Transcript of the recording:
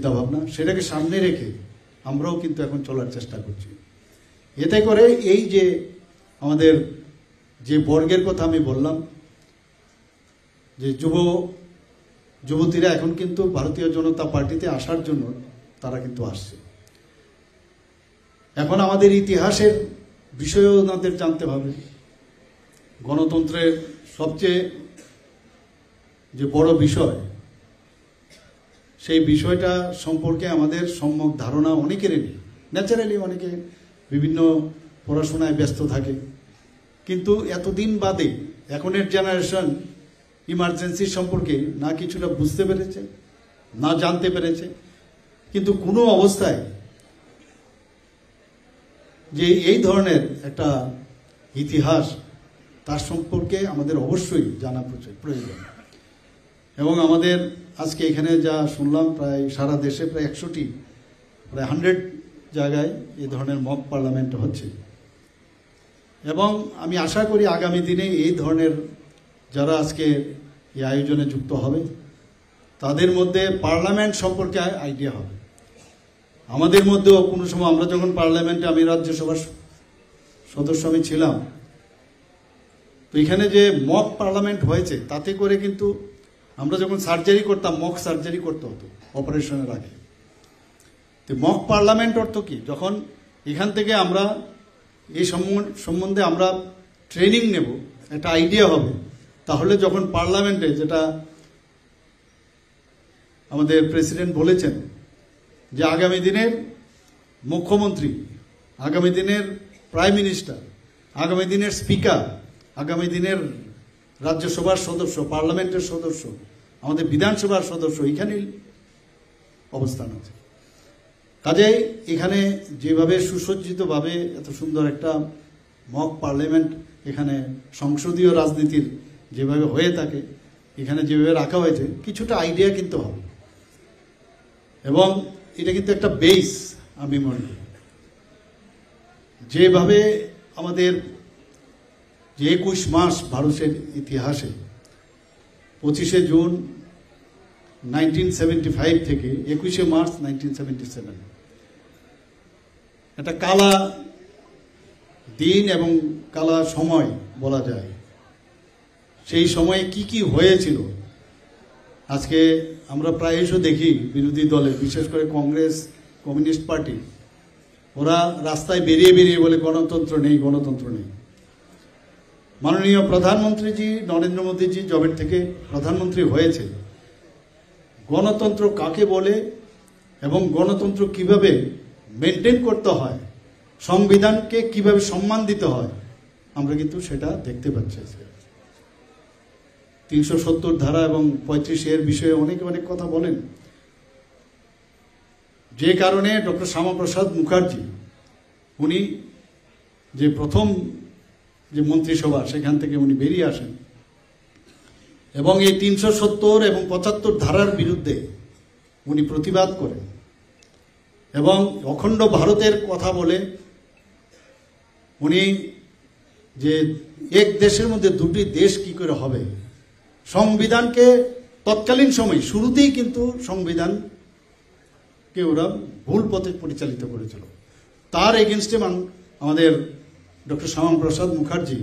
চিন্তাভাবনা, সেটাকে সামনে রেখে আমরাও কিন্তু এখন চলার চেষ্টা করছি। এতে করে এই যে আমাদের যে বর্গের কথা আমি বললাম, যে যুবতীরা এখন কিন্তু ভারতীয় জনতা পার্টিতে আসার জন্য তারা কিন্তু আসছে। এখন আমাদের ইতিহাসের বিষয়েও ওনাদের জানতে হবে। গণতন্ত্রের সবচেয়ে যে বড় বিষয়, সেই বিষয়টা সম্পর্কে আমাদের সম্যক ধারণা অনেকেরই নেই। ন্যাচারালি অনেকে বিভিন্ন পড়াশোনায় ব্যস্ত থাকে, কিন্তু এতদিন বাদে এখনের জেনারেশন ইমার্জেন্সি সম্পর্কে না কিছুটা বুঝতে পেরেছে, না জানতে পেরেছে। কিন্তু কোনো অবস্থায় যে এই ধরনের একটা ইতিহাস, তার সম্পর্কে আমাদের অবশ্যই জানা প্রয়োজন। এবং আমাদের আজকে এখানে যা শুনলাম, প্রায় সারা দেশে প্রায় 100টি, প্রায় 100 জায়গায় এই ধরনের মক পার্লামেন্ট হচ্ছে। এবং আমি আশা করি আগামী দিনে এই ধরনের যারা আজকে এই আয়োজনে যুক্ত হবে, তাদের মধ্যে পার্লামেন্ট সম্পর্কে আইডিয়া হবে। আমাদের মধ্যেও কোনো সময় আমরা যখন পার্লামেন্টে, আমি রাজ্যসভার সদস্য আমি ছিলাম, তো এখানে যে মক পার্লামেন্ট হয়েছে, তাতে করে কিন্তু আমরা যখন সার্জারি করতাম, মক সার্জারি করতে হতো অপারেশনের আগে। তো মক পার্লামেন্ট অর্থ কি? যখন এখান থেকে আমরা এই সম্বন্ধে আমরা ট্রেনিং নেব, একটা আইডিয়া হবে, তাহলে যখন পার্লামেন্টে, যেটা আমাদের প্রেসিডেন্ট বলেছেন যে আগামী দিনের মুখ্যমন্ত্রী, আগামী দিনের প্রাইম মিনিস্টার, আগামী দিনের স্পিকার, আগামী দিনের রাজ্যসভার সদস্য, পার্লামেন্টের সদস্য, আমাদের বিধানসভার সদস্য এখানেই অবস্থান আছে। কাজেই এখানে যেভাবে সুসজ্জিতভাবে এত সুন্দর একটা মক পার্লামেন্ট, এখানে সংসদীয় রাজনীতির যেভাবে হয়ে থাকে, এখানে যেভাবে রাখা হয়েছে, কিছুটা আইডিয়া কিন্তু হবে। এবং এটা কিন্তু একটা বেস, আমি মনে করি। যেভাবে আমাদের যে 21 মাস ভারতের ইতিহাসে 25শে জুন 1975 থেকে 21শে মার্চ 1977, একটা কালা দিন এবং কালা সময় বলা যায়। সেই সময়ে কি কি হয়েছিল, আজকে আমরা প্রায়শই দেখি বিরোধী দলে, বিশেষ করে কংগ্রেস, কমিউনিস্ট পার্টি, ওরা রাস্তায় বেরিয়ে বলে গণতন্ত্র নেই, গণতন্ত্র নেই। মাননীয় প্রধানমন্ত্রীজি নরেন্দ্র মোদীজি জবের থেকে প্রধানমন্ত্রী হয়েছে, গণতন্ত্র কাকে বলে এবং গণতন্ত্র কিভাবে মেনটেন করতে হয়, সংবিধানকে কিভাবে সম্মান দিতে হয়, আমরা কিন্তু সেটা দেখতে পাচ্ছি। 370 ধারা এবং 35 বিষয়ে অনেক কথা বলেন, যে কারণে ডক্টর শ্যামাপ্রসাদ মুখার্জি, উনি যে প্রথম যে মন্ত্রিসভা, সেখান থেকে উনি বেরিয়ে আসেন এবং এই 370 এবং 75 ধারার বিরুদ্ধে উনি প্রতিবাদ করেন এবং অখণ্ড ভারতের কথা বলে উনি যে এক দেশের মধ্যে দুটি দেশ কি করে হবে, সংবিধানকে তৎকালীন সময় শুরুতেই কিন্তু সংবিধানকে ওরা ভুল পথে পরিচালিত করেছিল। তার এগেনস্টে আমাদের ডক্টর শ্যামাপ্রসাদ মুখার্জি